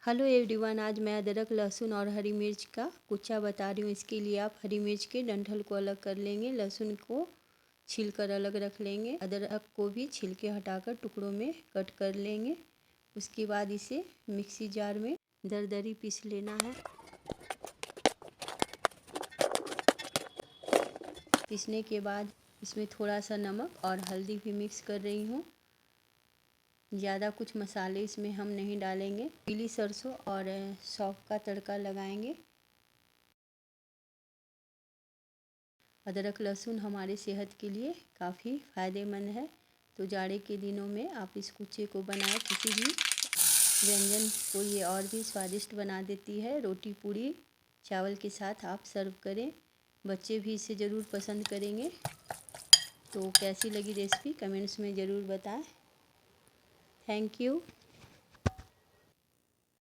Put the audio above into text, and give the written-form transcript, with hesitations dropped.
Hello everyone, आज मैं अदरक लहसुन और हरी मिर्च का कुच्चा बता रही हूँ। इसके लिए आप हरी मिर्च के डंठल को अलग कर लेंगे, लहसुन को छीलकर अलग रख लेंगे, अदरक को भी छिलके हटाकर टुकड़ों में कट कर लेंगे। उसके बाद इसे मिक्सी जार में दरदरी पीस लेना है। पीसने के बाद इसमें थोड़ा सा नमक और हल्दी भी मिक्स कर रही हूँ। ज़्यादा कुछ मसाले इसमें हम नहीं डालेंगे। पीली सरसों और सौंफ का तड़का लगाएंगे। अदरक लहसुन हमारे सेहत के लिए काफ़ी फ़ायदेमंद है, तो जाड़े के दिनों में आप इस कुच्चे को बनाएं। किसी भी व्यंजन को ये और भी स्वादिष्ट बना देती है। रोटी पूड़ी चावल के साथ आप सर्व करें, बच्चे भी इसे ज़रूर पसंद करेंगे। तो कैसी लगी रेसिपी कमेंट्स में ज़रूर बताएं। Thank you.